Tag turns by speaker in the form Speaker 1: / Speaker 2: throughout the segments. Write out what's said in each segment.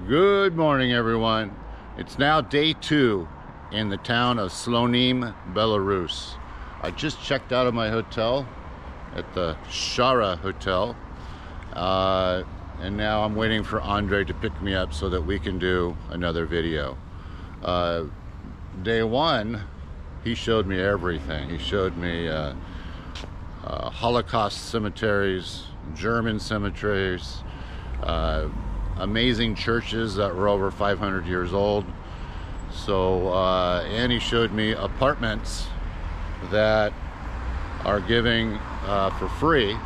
Speaker 1: Good morning, everyone. It's now day 2 in the town of Slonim, Belarus. I just checked out of my hotel at the Shara Hotel, and now I'm waiting for Andre to pick me up so that we can do another video. Day 1, he showed me everything. He showed me Holocaust cemeteries, German cemeteries, amazing churches that were over 500 years old. So, and he showed me apartments that are giving for free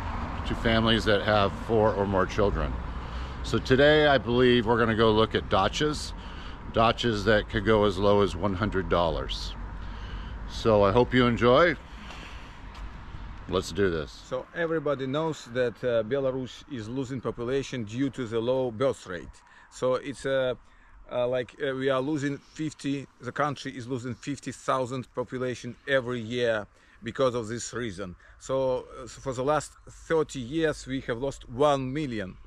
Speaker 1: to families that have 4 or more children. So today I believe we're going to go look at dachas that could go as low as $100. So I hope you enjoy. Let's do this.
Speaker 2: So everybody knows that Belarus is losing population due to the low birth rate. So it's we are losing the country is losing 50,000 population every year because of this reason. So for the last 30 years we have lost 1 million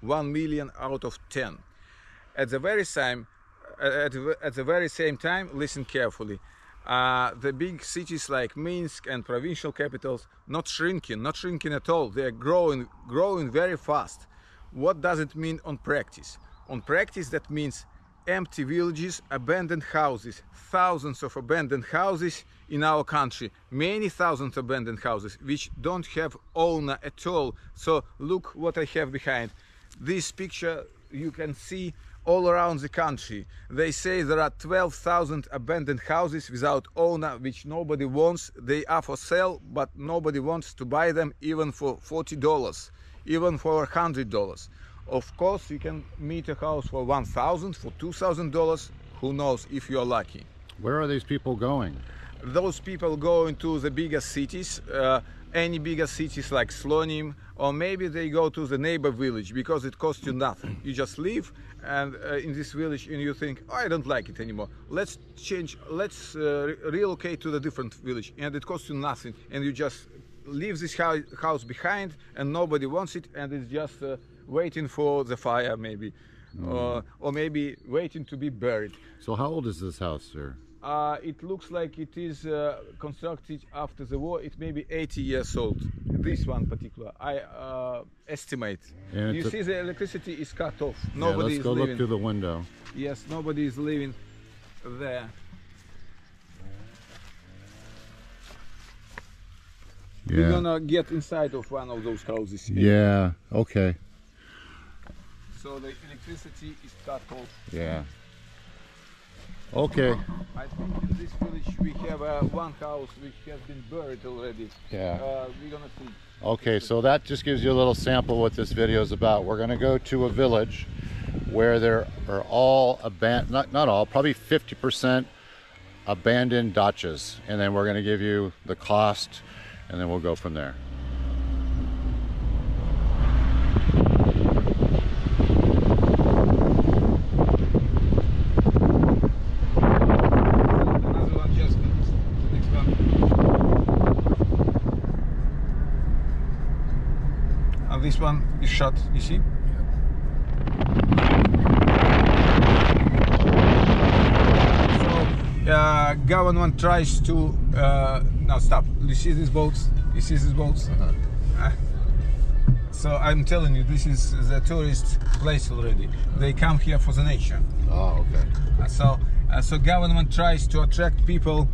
Speaker 2: out of 10. At the very same time, listen carefully. The big cities like Minsk and provincial capitals not shrinking at all. They are growing very fast. What does it mean on practice? On practice, that means empty villages, abandoned houses, thousands of abandoned houses in our country, many thousands of abandoned houses which don't have owner at all. So look what I have behind. This picture you can see all around the country. They say there are 12,000 abandoned houses without owner, which nobody wants. They are for sale, but nobody wants to buy them even for $40, even for $100. Of course, you can meet a house for $1,000, for $2,000. Who knows if you are lucky.
Speaker 1: Where are these people going?
Speaker 2: Those people go into the bigger cities, any bigger cities like Slonim, or maybe they go to the neighbor village because it costs you nothing. You just live and in this village and you think, oh, I don't like it anymore. Let's relocate to the different village, and it costs you nothing, and you just leave this house behind and nobody wants it, and it's just waiting for the fire maybe, or maybe waiting to be buried.
Speaker 1: So how old is this house, sir?
Speaker 2: It looks like it is constructed after the war. It may be 80 years old. This one particular, I estimate. And you see the electricity is cut off. Nobody is living.
Speaker 1: Let's go look through the window.
Speaker 2: Yes, nobody is living there. Yeah. We're gonna get inside of one of those houses here.
Speaker 1: Yeah, okay.
Speaker 2: So the electricity is cut off.
Speaker 1: Yeah. Okay.
Speaker 2: I think in this village we have one house which has been buried already.
Speaker 1: Yeah.
Speaker 2: We're gonna see.
Speaker 1: Okay, so that just gives you a little sample what this video is about. We're gonna go to a village where there are all abandoned, not all, probably 50% abandoned dachas, and then we're gonna give you the cost, and then we'll go from there.
Speaker 2: This one is shut, you see? So government tries to now stop. You see these boats? You see these boats? So I'm telling you, this is the tourist place already. They come here for the nature.
Speaker 1: Oh, okay.
Speaker 2: So government tries to attract people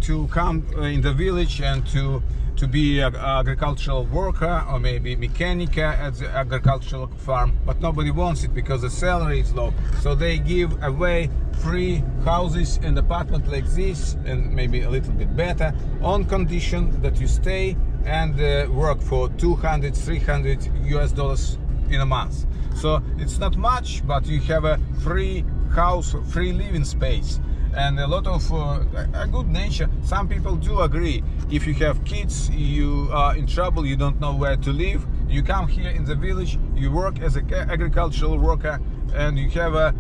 Speaker 2: to come in the village and to be an agricultural worker or maybe mechanic at the agricultural farm, but nobody wants it because the salary is low. So they give away free houses and apartments like this, and maybe a little bit better, on condition that you stay and work for $200, $300 in a month. So it's not much, but you have a free house, free living space, and a lot of a good nature. Some people do agree. If you have kids, you are in trouble, you don't know where to live, you come here in the village, you work as an agricultural worker, and you have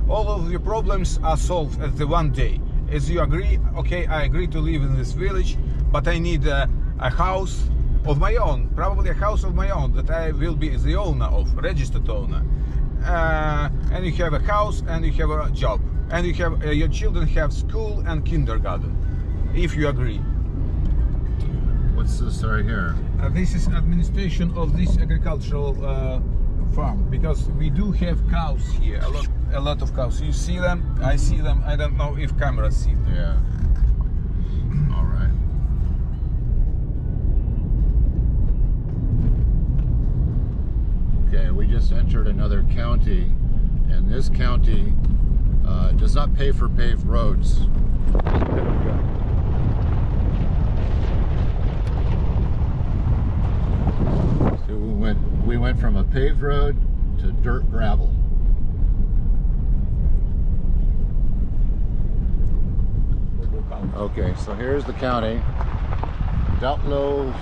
Speaker 2: all of your problems are solved at the one day. As you agree, okay, I agree to live in this village, but I need a house of my own, probably a house of my own that I will be the owner of, registered owner. and you have a house, and you have a job, and you have your children have school and kindergarten, if you agree.
Speaker 1: What's this right here?
Speaker 2: This is administration of this agricultural farm, because we do have cows here, a lot of cows. You see them? I see them. I don't know if cameras see them.
Speaker 1: Yeah. All right. Okay, we just entered another county, and this county does not pay for paved roads. So we went from a paved road to dirt gravel. Okay, so here's the county.
Speaker 2: Datlovsky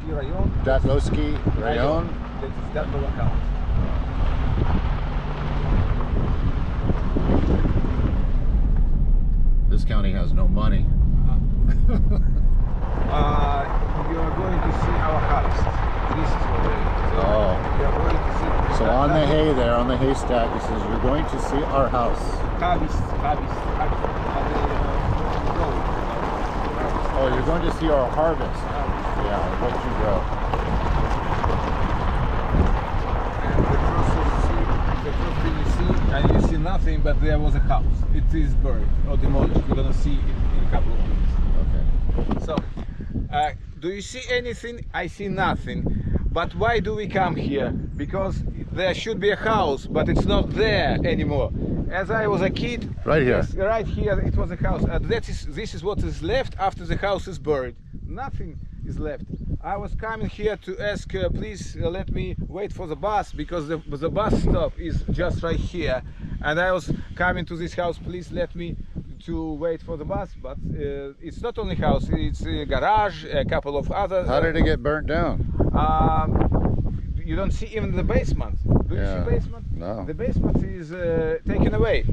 Speaker 2: rayon.
Speaker 1: Datlovsky rayon.
Speaker 2: That is Datlovo county.
Speaker 1: This county has no money.
Speaker 2: You are going to see our harvest. This is what it is. So
Speaker 1: Oh.
Speaker 2: you are going to see.
Speaker 1: So on the hay there, on the haystack, it says you're going to see our house.
Speaker 2: Harvest.
Speaker 1: Oh, you're going to see our harvest. Yeah, what you grow.
Speaker 2: And the first thing you see, and you see nothing, but there was a house. It is buried or demolished. You're gonna see it in a couple of minutes.
Speaker 1: Okay.
Speaker 2: So, do you see anything? I see nothing. But why do we come here? Because there should be a house, but it's not there anymore. As I was a kid,
Speaker 1: Right here.
Speaker 2: yes, right here, it was a house. And this is what is left after the house is buried. Nothing is left. I was coming here to ask, please let me wait for the bus, because the bus stop is just right here. And I was coming to this house, please let me to wait for the bus, but it's not only house, it's a garage, a couple of other.
Speaker 1: How did it get burnt down?
Speaker 2: You don't see even the basement. Do you
Speaker 1: Yeah.
Speaker 2: see basement?
Speaker 1: No.
Speaker 2: The basement is taken away.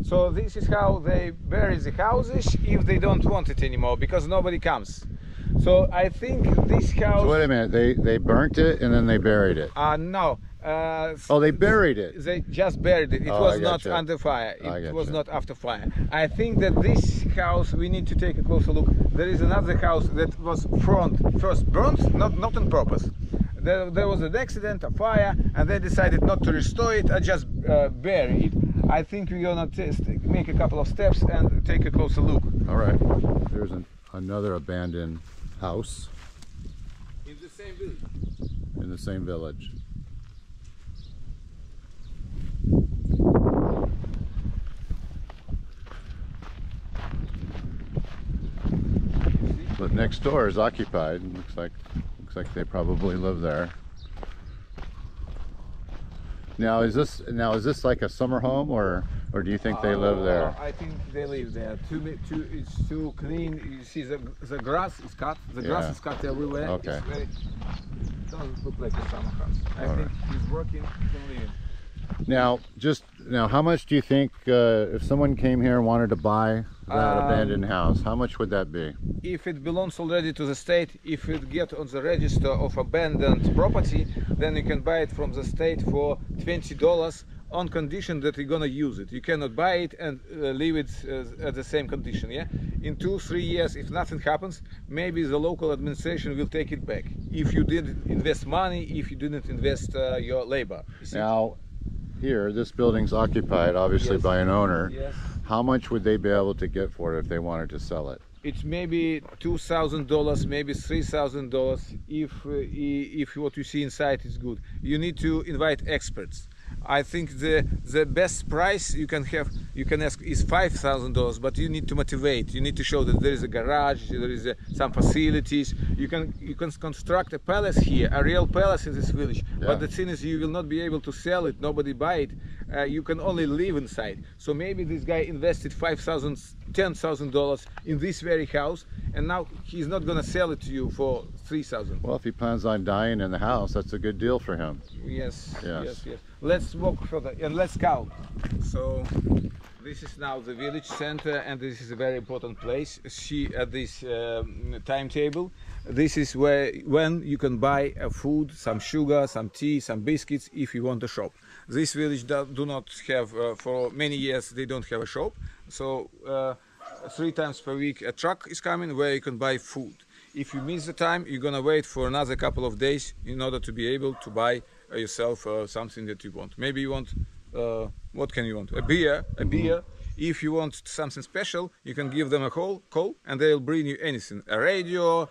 Speaker 2: So this is how they bury the houses if they don't want it anymore, because nobody comes. So I think this house.
Speaker 1: So wait a minute, they burnt it and then they buried it.
Speaker 2: No.
Speaker 1: Oh, they buried it.
Speaker 2: They just buried it. It
Speaker 1: Oh,
Speaker 2: was
Speaker 1: I
Speaker 2: not
Speaker 1: gotcha.
Speaker 2: under fire.
Speaker 1: I
Speaker 2: It was
Speaker 1: gotcha.
Speaker 2: not after fire. I think that this house, we need to take a closer look. There is another house that was first burnt, not on purpose. There was an accident, a fire, and they decided not to restore it and just bury it. I think we're gonna make a couple of steps and take a closer look.
Speaker 1: All right. There's another abandoned house
Speaker 2: In the same village.
Speaker 1: in the same village. But next door is occupied. Looks like they probably live there. Now is this like a summer home, or do you think they live there?
Speaker 2: I think they live there. It's too clean. You see the grass is cut. The grass
Speaker 1: Yeah.
Speaker 2: is cut everywhere.
Speaker 1: Okay.
Speaker 2: It doesn't look like a summer house. I
Speaker 1: All
Speaker 2: think he's working. He can live.
Speaker 1: Now, how much do you think if someone came here and wanted to buy that abandoned house, how much would that be?
Speaker 2: If it belongs already to the state, if it gets on the register of abandoned property, then you can buy it from the state for $20 on condition that you're gonna use it. You cannot buy it and leave it at the same condition. Yeah, in 2-3 years, if nothing happens, maybe the local administration will take it back. If you didn't invest money, if you didn't invest your labor. You see?
Speaker 1: Now, here, this building's occupied, obviously,
Speaker 2: Yes.
Speaker 1: by an owner.
Speaker 2: Yes.
Speaker 1: How much would they be able to get for it if they wanted to sell it?
Speaker 2: It's maybe $2,000, maybe $3,000 if what you see inside is good. You need to invite experts. I think the best price you can ask is $5,000, but you need to motivate. You need to show that there is a garage, there is some facilities. You can construct a palace here, a real palace in this village.
Speaker 1: Yeah.
Speaker 2: But the thing is, you will not be able to sell it. Nobody buy it. You can only live inside. So maybe this guy invested $5,000, $10,000 in this very house, and now he's not gonna sell it to you for $3,000.
Speaker 1: Well, if he plans on dying in the house, that's a good deal for him.
Speaker 2: Yes,
Speaker 1: Yes.
Speaker 2: yes, yes. Let's walk further and let's count. So This is now the village center, and this is a very important place. See at this timetable. This is when you can buy food, some sugar, some tea, some biscuits if you want to shop. This village do not have for many years. They don't have a shop, so 3 times per week a truck is coming where you can buy food. If you miss the time, you're gonna wait for another couple of days in order to be able to buy yourself something that you want. Maybe you want. What can you want? A beer. If you want something special, you can give them a call, and they'll bring you anything. A radio.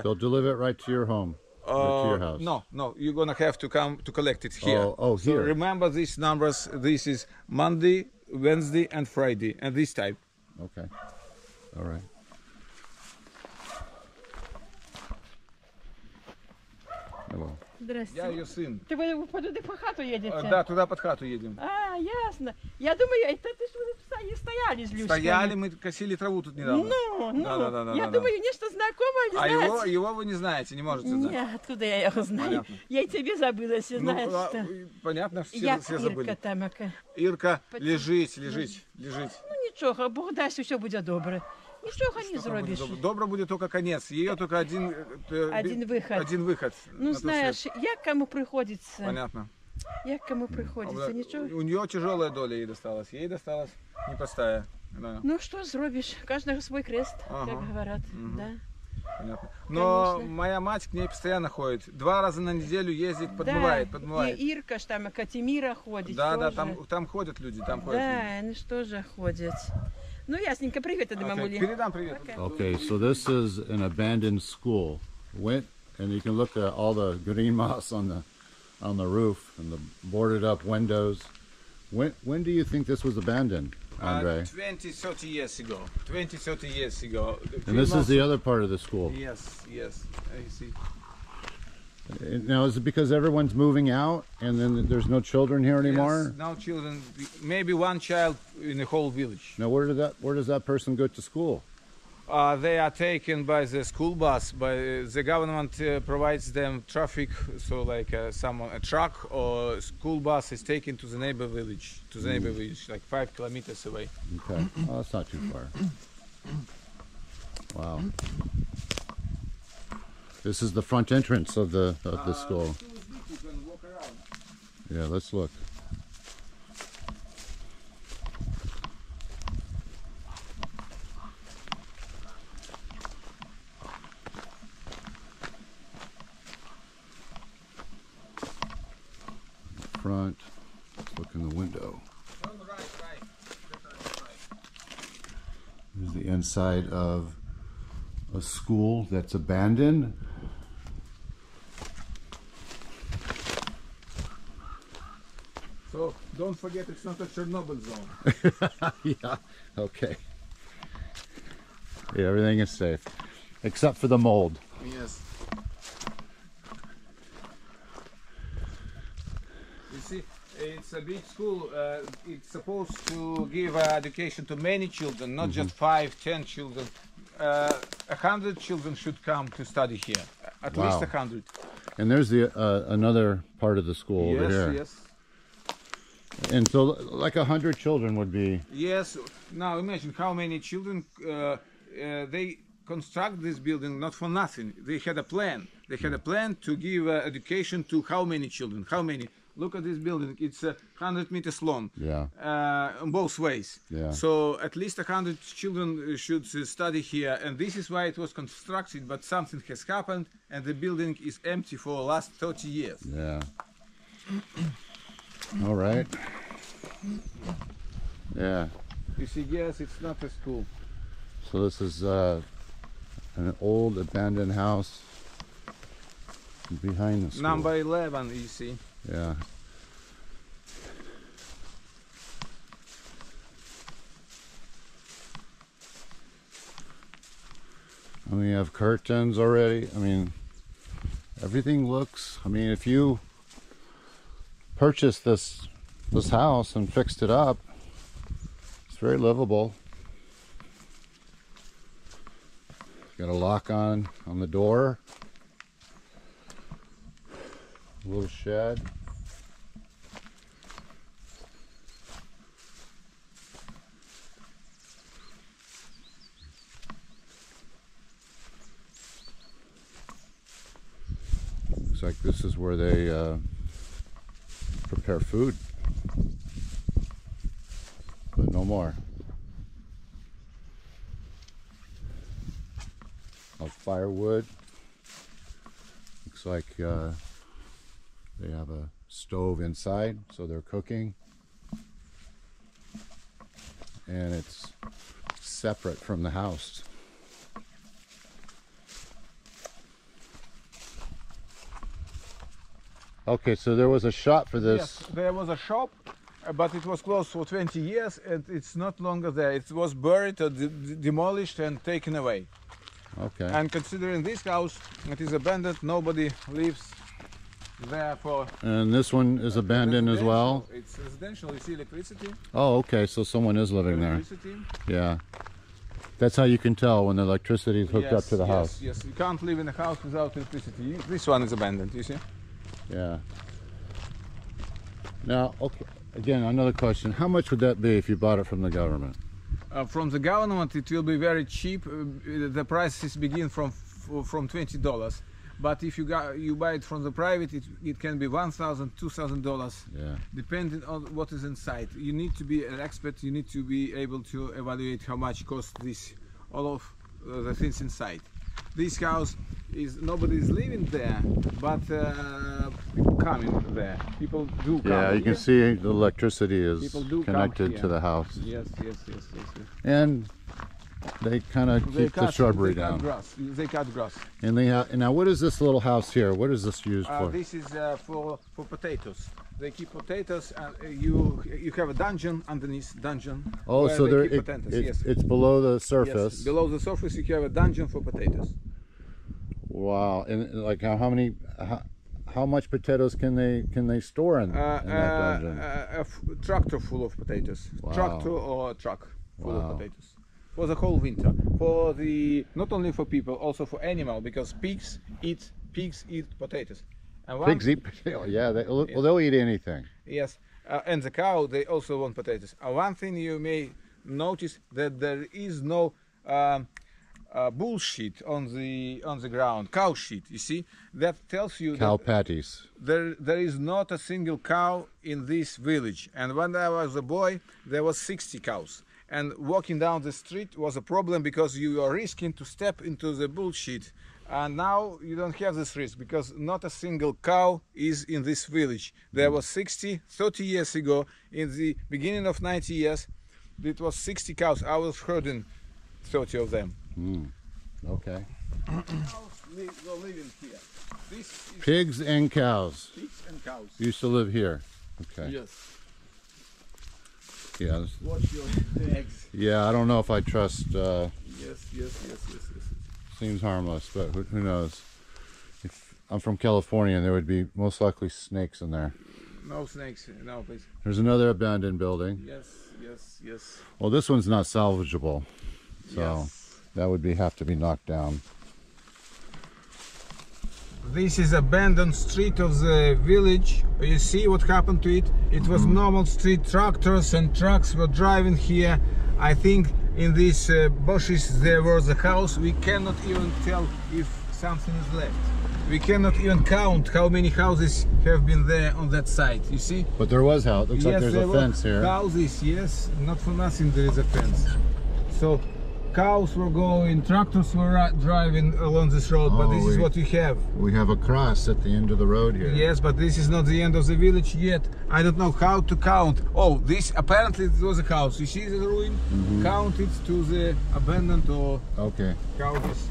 Speaker 1: They'll deliver it right to your home, right to your house.
Speaker 2: No, you're gonna have to come to collect it here.
Speaker 1: Oh,
Speaker 2: so
Speaker 1: here.
Speaker 2: Remember these numbers. This is Monday, Wednesday, and Friday, and this time.
Speaker 1: Okay. All right. Hello.
Speaker 3: Здрасте.
Speaker 2: Я ее сын.
Speaker 3: Ты вы туди по хату едете?
Speaker 2: Да, туда под хату едем.
Speaker 3: А, ясно. Я думаю, это ты что не стояли с Люськами?
Speaker 2: Стояли, мы косили траву тут недавно.
Speaker 3: Да. Я думаю, нечто знакомое, не знаете?
Speaker 2: Его вы не знаете, не можете знать.
Speaker 3: Нет, откуда я его знаю?
Speaker 2: Понятно.
Speaker 3: Я и тебе забыла, если знаешь, что.
Speaker 2: Понятно,
Speaker 3: Я
Speaker 2: все забыли.
Speaker 3: Ирка тамака.
Speaker 2: Ирка, лежить.
Speaker 3: Ну нічого, Бог дасть, все буде добре. Нічого не зробиш.
Speaker 2: Добро будет только конец. Ее только один
Speaker 3: выход.
Speaker 2: Один выход.
Speaker 3: Ну знаешь, як кому приходится.
Speaker 2: Понятно.
Speaker 3: Як кому приходится, ничего.
Speaker 2: У нее тяжелая доля ей досталась. Ей досталась непростая. Да.
Speaker 3: Ну что зробишь? Каждого свой крест, как говорят. Да.
Speaker 2: Понятно. Но
Speaker 3: Конечно.
Speaker 2: моя мать к ней постоянно ходит. 2 раза на неделю ездит, подмывает.
Speaker 3: И Ирка ж там, и Катимира ходит.
Speaker 2: Да,
Speaker 3: тоже.
Speaker 2: там ходят люди,
Speaker 3: Да, они ж тоже ходят. Ну, ясненько, привет, мамули.
Speaker 2: Передам привет.
Speaker 1: Okay, so this is an abandoned school. And you can look at all the green moss on the roof and the boarded up windows. When do you think this was abandoned, Andre?
Speaker 2: 20-30 years ago. 20-30 years ago.
Speaker 1: And this is the other part of the school.
Speaker 2: Yes, I see.
Speaker 1: Now, is it because everyone's moving out and then there's no children here anymore?
Speaker 2: Yes, no children. Maybe 1 child in the whole village.
Speaker 1: Now, where does that person go to school?
Speaker 2: They are taken by the school bus. By the government provides them traffic, so like a truck or school bus is taken to the neighbor village. Like 5 kilometers away.
Speaker 1: Okay, well, that's not too far. Wow. This is the front entrance of the school.
Speaker 2: You can walk around.
Speaker 1: Yeah, let's look. Front. Let's look in the window.
Speaker 2: Right.
Speaker 1: Here's the inside of a school that's abandoned.
Speaker 2: So don't forget, it's not a Chernobyl zone.
Speaker 1: Yeah, okay. Yeah, everything is safe, except for the mold.
Speaker 2: Yes. You see, it's a big school. It's supposed to give education to many children, not just 5-10 children. 100 children should come to study here. At least 100.
Speaker 1: And there's the another part of the school over here.
Speaker 2: Yes.
Speaker 1: And so, like 100 children would be.
Speaker 2: Yes. Now imagine how many children they construct this building not for nothing. They had a plan. They had a plan to give education to how many children? How many? Look at this building. It's 100 meters long.
Speaker 1: Yeah.
Speaker 2: On both ways.
Speaker 1: Yeah.
Speaker 2: So at least 100 children should study here, and this is why it was constructed. But something has happened, and the building is empty for the last 30 years.
Speaker 1: Yeah. All right. Yeah.
Speaker 2: You see, yes, it's not a school.
Speaker 1: So this is an old abandoned house behind the school.
Speaker 2: Number 11, you see.
Speaker 1: Yeah. And we have curtains already. I mean, everything looks. I mean, if you purchased this house and fixed it up, it's very livable. Got a lock on the door. A little shed. is where they prepare food, but no more. Firewood. Looks like they have a stove inside, so they're cooking, and it's separate from the house. Okay, so there was a shop for this.
Speaker 2: Yes, there was a shop, but it was closed for 20 years and it's not longer there. It was buried or demolished and taken away.
Speaker 1: Okay.
Speaker 2: And considering this house, it is abandoned, nobody lives there for...
Speaker 1: And this one is abandoned as well?
Speaker 2: It's residential, you see electricity.
Speaker 1: Oh, okay, so someone is living there.
Speaker 2: Electricity.
Speaker 1: Yeah. That's how you can tell when the electricity is hooked up to the house.
Speaker 2: Yes, you can't live in a house without electricity. This one is abandoned, you see?
Speaker 1: Yeah. Now, okay, again, another question. How much would that be if you bought it from the government?
Speaker 2: From the government, it will be very cheap. The prices begin from $20. But if you buy it from the private, it can be $1,000, $2,000,
Speaker 1: yeah,
Speaker 2: depending on what is inside. You need to be an expert. You need to be able to evaluate how much costs this, all of the things inside. This house is nobody is living there, but people coming there. People do come.
Speaker 1: Yeah, you can see the electricity is connected to the house.
Speaker 2: Yes, yes, yes, yes, yes.
Speaker 1: And they kind of keep the shrubbery down.
Speaker 2: They cut grass.
Speaker 1: And they have, now what is this little house here? What is this used for?
Speaker 2: This is for potatoes. They keep potatoes, and you have a dungeon underneath dungeon.
Speaker 1: Oh, so it's below the surface.
Speaker 2: Yes, below the surface you have a dungeon for potatoes.
Speaker 1: Wow! And like how much potatoes can they store in that dungeon?
Speaker 2: A tractor full of potatoes.
Speaker 1: Wow.
Speaker 2: Tractor or a truck full of potatoes. For the whole winter. For the not only for people, also for animal, because pigs eat potatoes. And
Speaker 1: pigs eat potatoes. Yeah, they'll eat anything.
Speaker 2: Yes, and the cow, they also want potatoes. One thing you may notice that there is no bullshit on the ground, cow shit. You see, that tells you
Speaker 1: cow patties.
Speaker 2: There is not a single cow in this village. And when I was a boy, there was 60 cows. And walking down the street was a problem because you are risking to step into the bullshit. And now you don't have this risk because not a single cow is in this village. There was 30 years ago, in the beginning of 90 years, it was 60 cows. I was herding 30 of them.
Speaker 1: Okay.
Speaker 2: Cows were living here. This is
Speaker 1: pigs and cows.
Speaker 2: Pigs and cows.
Speaker 1: Used to live here. Okay.
Speaker 2: Yes.
Speaker 1: Yeah.
Speaker 2: Watch your eggs.
Speaker 1: Yeah, I don't know if I trust.
Speaker 2: Yes.
Speaker 1: Seems harmless, but who knows? If I'm from California, there would be most likely snakes in there.
Speaker 2: No snakes, no please.
Speaker 1: There's another abandoned building.
Speaker 2: Yes.
Speaker 1: Well, this one's not salvageable, so that would have to be knocked down.
Speaker 2: This is abandoned street of the village. You see what happened to it? It was normal street. Tractors and trucks were driving here. I think in these bushes there was a house. We cannot even tell if something is left. We cannot even count how many houses have been there on that side. You see?
Speaker 1: But there was house. Looks like there's a fence here.
Speaker 2: Houses, yes. Not for nothing there is a fence. So cows were going, tractors were driving along this road, but this is what we have.
Speaker 1: We have a cross at the end of the road here.
Speaker 2: Yes, but this is not the end of the village yet. I don't know how to count. Oh, this apparently it was a house. You see the ruin? Count it to the abandoned or houses.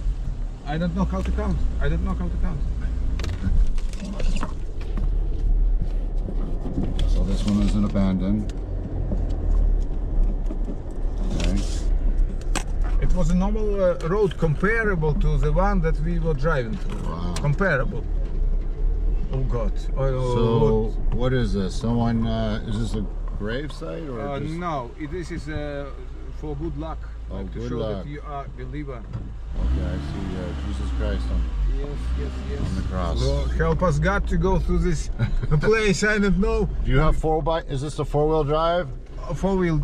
Speaker 2: I don't know how to count.
Speaker 1: So this one isn't abandoned. Okay.
Speaker 2: It was a normal road comparable to the one that we were driving through.
Speaker 1: Wow.
Speaker 2: Comparable. Oh God.
Speaker 1: So what is this? Someone, is this a grave site or just...
Speaker 2: No, this is for good luck.
Speaker 1: Oh,
Speaker 2: like to
Speaker 1: good
Speaker 2: show
Speaker 1: luck.
Speaker 2: that you are a believer.
Speaker 1: Okay, I see Jesus Christ
Speaker 2: Yes.
Speaker 1: on the cross.
Speaker 2: Lord, help us God to go through this place. I don't know.
Speaker 1: Do you have is this a four-wheel drive?
Speaker 2: Forward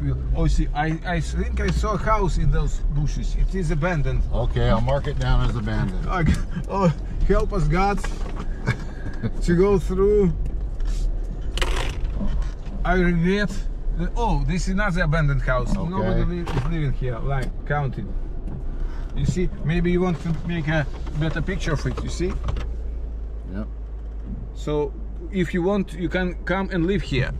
Speaker 2: wheel. Oh, see, I think I saw a house in those bushes. It is abandoned.
Speaker 1: Okay, I'll mark it down as abandoned.
Speaker 2: Oh, help us God. to go through. I regret. Oh, this is another abandoned house.
Speaker 1: Okay.
Speaker 2: Nobody is living here. Like, count it. You see, maybe you want to make a better picture of it. You see?
Speaker 1: Yep.
Speaker 2: So, if you want, you can come and live here.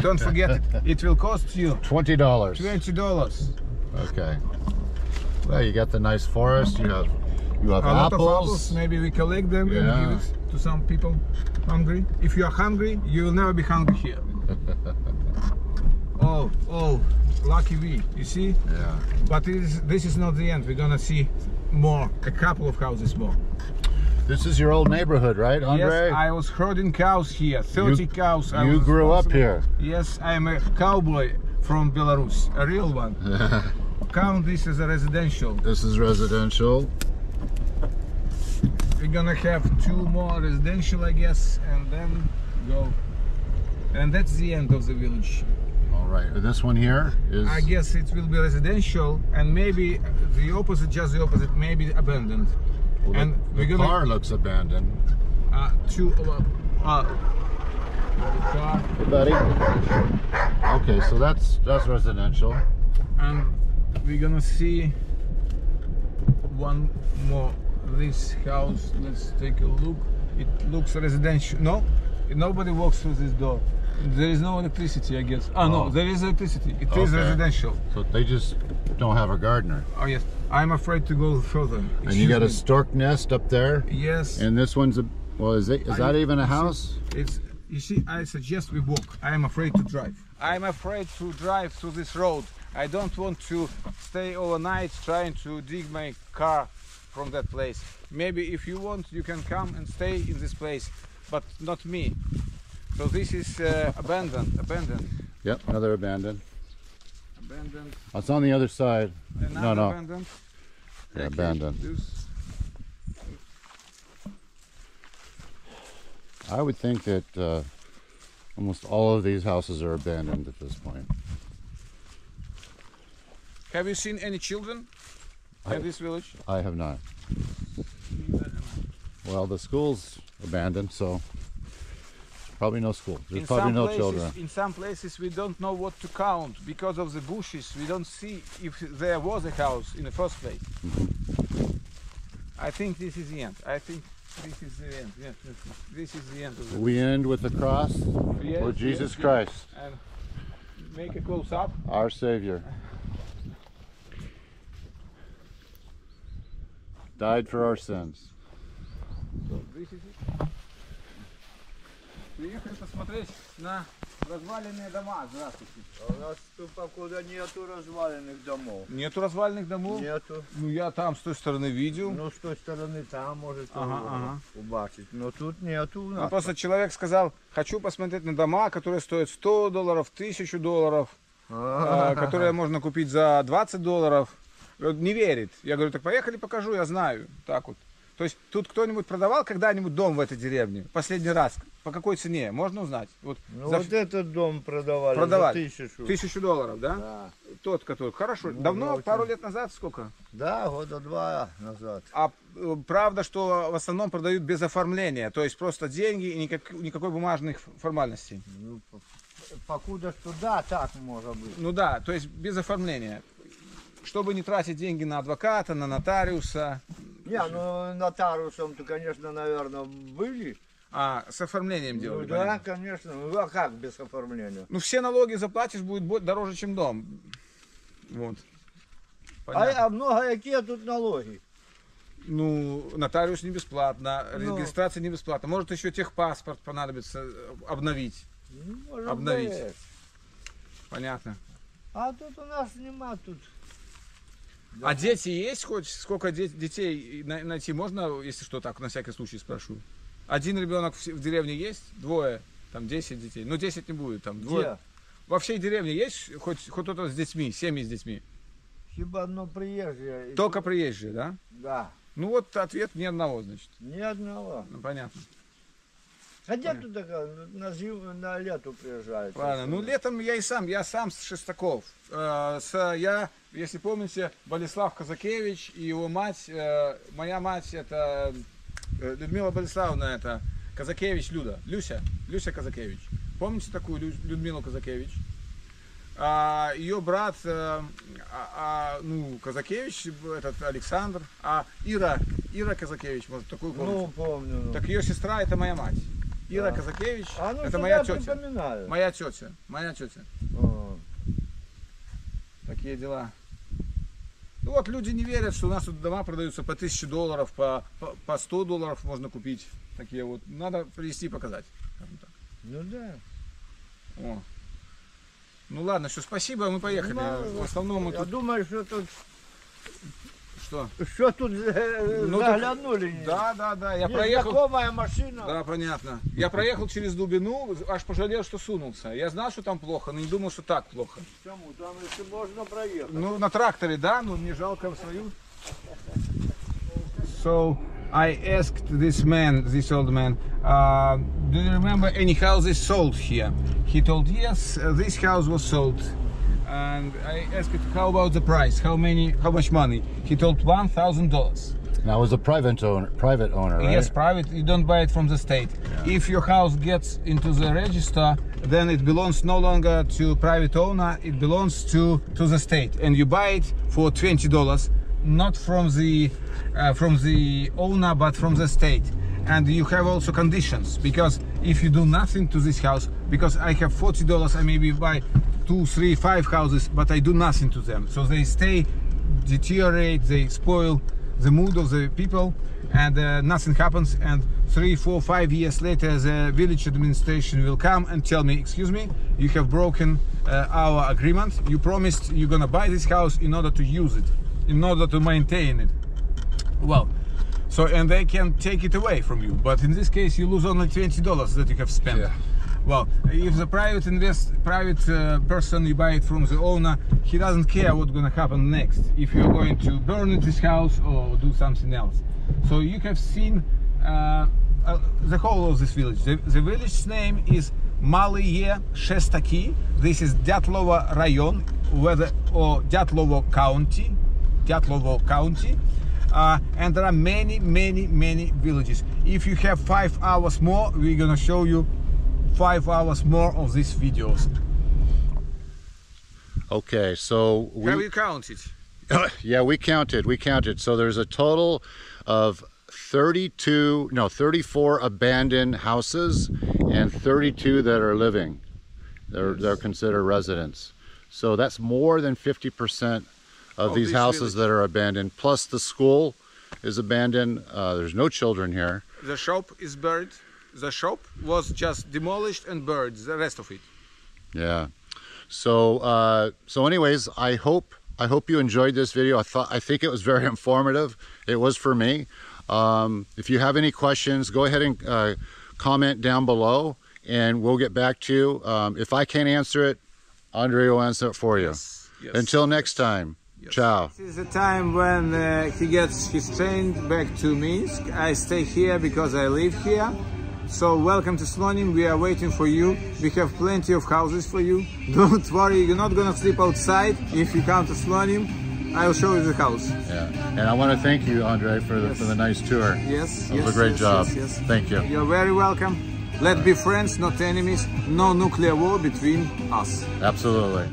Speaker 2: Don't forget it. It will cost you
Speaker 1: $20.
Speaker 2: $20.
Speaker 1: Okay. Well, you got the nice forest. You have
Speaker 2: A lot of
Speaker 1: apples.
Speaker 2: apples. Maybe we collect them
Speaker 1: Yeah.
Speaker 2: and give it to some people hungry. If you are hungry, you will never be hungry here. Oh, lucky we. You see?
Speaker 1: Yeah.
Speaker 2: But this is not the end. We're gonna see more. A couple of houses more.
Speaker 1: This is your old neighborhood, right, Andre?
Speaker 2: Yes, I was herding cows here. 30 cows. I
Speaker 1: You
Speaker 2: was
Speaker 1: grew up
Speaker 2: responsible.
Speaker 1: here.
Speaker 2: Yes, I am a cowboy from Belarus, a real one. Count this as a residential.
Speaker 1: This is residential.
Speaker 2: We're gonna have 2 more residential, I guess, and then go. And that's the end of the village.
Speaker 1: All right. This one here is.
Speaker 2: I guess it will be residential, and maybe the opposite, just the opposite, maybe abandoned.
Speaker 1: Well,
Speaker 2: And
Speaker 1: the
Speaker 2: we're gonna
Speaker 1: car looks abandoned.
Speaker 2: car.
Speaker 1: Hey, buddy. Okay, so that's residential.
Speaker 2: And we're gonna see one more. This house. Let's take a look. It looks residential. No, nobody walks through this door. There is no electricity, I guess. Oh, no, there is electricity. It is
Speaker 1: Okay.
Speaker 2: residential.
Speaker 1: So they just don't have a gardener.
Speaker 2: Oh yes, I'm afraid to go further.
Speaker 1: And you got a
Speaker 2: Excuse
Speaker 1: stork nest up there.
Speaker 2: me. Yes.
Speaker 1: And this one's a. Well, is that even a house?
Speaker 2: It's. You see, I suggest we walk. I am afraid to drive. I'm afraid to drive through this road. I don't want to stay overnight trying to dig my car from that place. Maybe if you want, you can come and stay in this place, but not me. So this is abandoned.
Speaker 1: Yep, another abandoned.
Speaker 2: Abandoned.
Speaker 1: It's on the other side.
Speaker 2: Another
Speaker 1: No.
Speaker 2: abandoned.
Speaker 1: Yeah,
Speaker 2: Okay,
Speaker 1: abandoned.
Speaker 2: this-
Speaker 1: I would think that almost all of these houses are abandoned at this point.
Speaker 2: Have you seen any children in this village?
Speaker 1: I have not. Well, the school's abandoned, so probably no school. There's probably no children.
Speaker 2: In some places we don't know what to count because of the bushes. We don't see if there was a house in the first place. I think this is the end. I think this is the end. Yes, this is the end of the
Speaker 1: We end with the cross
Speaker 2: Yes,
Speaker 1: or Jesus
Speaker 2: yes,
Speaker 1: Christ,
Speaker 2: and make a close up.
Speaker 1: our Savior. Died for our sins.
Speaker 2: So this is it. Приехали посмотреть на разваленные дома. Здравствуйте.
Speaker 4: У нас тут покуда нету разваленных домов.
Speaker 2: Нету разваленных домов?
Speaker 4: Нету.
Speaker 2: Ну я там с той стороны видел.
Speaker 4: Ну, с той стороны там может
Speaker 2: Ага.
Speaker 4: убачить. Но тут нету у
Speaker 2: Ну,
Speaker 4: нас.
Speaker 2: просто человек сказал, хочу посмотреть на дома, которые стоят $100, $1000, которые можно купить за $20. Не верит. Я говорю, так поехали, покажу, я знаю. Так вот. То есть тут кто-нибудь продавал когда-нибудь дом в этой деревне? Последний раз. По какой цене? Можно узнать? Вот,
Speaker 4: Ну, вот этот дом продавали
Speaker 2: Продавали.
Speaker 4: за 1000.
Speaker 2: $1000, да?
Speaker 4: Да.
Speaker 2: Тот, который. Хорошо.
Speaker 4: Ну,
Speaker 2: Давно,
Speaker 4: да,
Speaker 2: пару
Speaker 4: очень.
Speaker 2: лет назад, сколько?
Speaker 4: Да, года 2 назад.
Speaker 2: А правда, что в основном продают без оформления, то есть просто деньги и никакой бумажных формальностей.
Speaker 4: Ну, покуда что да, так может быть.
Speaker 2: Ну да, то есть без оформления. Чтобы не тратить деньги на адвоката, на нотариуса.
Speaker 4: Не, ну нотариусом-то, конечно, наверное, были.
Speaker 2: А с оформлением
Speaker 4: Ну,
Speaker 2: делали?
Speaker 4: да,
Speaker 2: понятно.
Speaker 4: конечно. Ну, а как без оформления?
Speaker 2: Ну все налоги заплатишь, будет дороже, чем дом. Вот. Понятно.
Speaker 4: А много какие тут налоги?
Speaker 2: Ну, нотариус не бесплатно,
Speaker 4: Ну.
Speaker 2: регистрация не бесплатно. Может еще техпаспорт понадобится обновить.
Speaker 4: Ну, может
Speaker 2: Обновить.
Speaker 4: быть.
Speaker 2: Понятно.
Speaker 4: А тут у нас нема тут.
Speaker 2: А дети есть хоть? Сколько детей найти можно, если что, так, на всякий случай спрошу? Один ребенок в деревне есть? Двое? Там 10 детей? Ну 10 не будет, там двое.
Speaker 4: Где?
Speaker 2: Во всей деревне есть хоть кто-то с детьми, семьи с детьми?
Speaker 4: Хиба одно приезжее.
Speaker 2: Только приезжие, да?
Speaker 4: Да.
Speaker 2: Ну вот ответ ни одного, значит.
Speaker 4: Ни одного.
Speaker 2: Ну понятно.
Speaker 4: Хотя тут такая, на зиму, на лету приезжают.
Speaker 2: Правильно. Ну летом я сам с Шостаков. Я, если помните, Болеслав Казакевич и его мать, моя мать это Людмила Болеславовна, это Казакевич Люся Казакевич. Помните такую Людмилу Казакевич? Ее брат, ну, Казакевич, этот Александр, а Ира Казакевич, может, такую помните?
Speaker 4: Ну, помню. Ну.
Speaker 2: Так ее сестра, это моя мать. Ира Казакевич,
Speaker 4: ну,
Speaker 2: это моя тетя.
Speaker 4: Припоминаю.
Speaker 2: Моя тетя.
Speaker 4: О.
Speaker 2: Такие дела. Ну вот, люди не верят, что у нас тут дома продаются по $1000, по $100 можно купить. Такие вот. Надо привезти и показать.
Speaker 4: Ну да.
Speaker 2: О. Ну ладно, все, спасибо, мы поехали.
Speaker 4: Ну,
Speaker 2: в основном мы
Speaker 4: я
Speaker 2: тут...
Speaker 4: думаю, что тут...
Speaker 2: Что
Speaker 4: тут
Speaker 2: ну,
Speaker 4: заглянули?
Speaker 2: Да, я проехал...
Speaker 4: Знакомая машина.
Speaker 2: Да, понятно. Я проехал через глубину, аж пожалел, что сунулся. Я знал, что там плохо, но не думал, что так плохо.
Speaker 4: Почему? Там если можно проехать.
Speaker 2: Ну, на тракторе, да, но мне жалко свою. So, I asked this old man, do you remember any houses sold here? He told yes, this house was sold. And I asked how about the price, how much money? He told $1,000.
Speaker 1: Now it was a private owner, right?
Speaker 2: Yes, private. You don't buy it from the state. Yeah. If your house gets into the register, then it belongs no longer to private owner. It belongs to the state, and you buy it for $20, not from the owner, but from the state. And you have also conditions, because if you do nothing to this house, because I have $40, I maybe buy 2, 3, 5 houses, but I do nothing to them, so they stay, deteriorate, they spoil the mood of the people, and nothing happens. And 3, 4, 5 years later, the village administration will come and tell me, excuse me, you have broken our agreement. You promised you're gonna buy this house in order to use it, in order to maintain it. Well, so, and they can take it away from you, but in this case you lose only $20 that you have spent.
Speaker 1: Yeah.
Speaker 2: Well, if the private person, you buy it from the owner, he doesn't care what's gonna happen next, if you're going to burn this house or do something else. So you have seen the whole of this village. The village's name is Malye Shostaki. This is Dyatlovo Rayon, or Dyatlovo County. And there are many villages. If you have 5 hours more, we're gonna show you 5 hours more of these videos.
Speaker 1: Okay, so
Speaker 2: have you counted?
Speaker 1: Yeah, we counted. So there's a total of 34 abandoned houses and 32 that are living. They're considered residents. So that's more than 50% of these houses that are abandoned. Plus the school is abandoned. There's no children here.
Speaker 2: The shop is buried. The shop was just demolished and buried, the rest of it.
Speaker 1: Yeah. So so anyways, I hope you enjoyed this video. I think it was very informative. It was for me. If you have any questions, go ahead and comment down below, and we'll get back to you. If I can't answer it, Andrei will answer it for you.
Speaker 2: Yes.
Speaker 1: Until next time. Yes. Ciao.
Speaker 2: This is the time when he gets his train back to Minsk. I stay here because I live here. So welcome to Slonim. We are waiting for you. We have plenty of houses for you. Don't worry, you're not gonna sleep outside if you come to Slonim. I'll show you the house.
Speaker 1: Yeah, and I want to thank you, Andrei, for the nice tour.
Speaker 2: Yes,
Speaker 1: it was a great job.
Speaker 2: Yes.
Speaker 1: Thank you.
Speaker 2: You're very welcome. Let's be friends, not enemies. No nuclear war between us.
Speaker 1: Absolutely.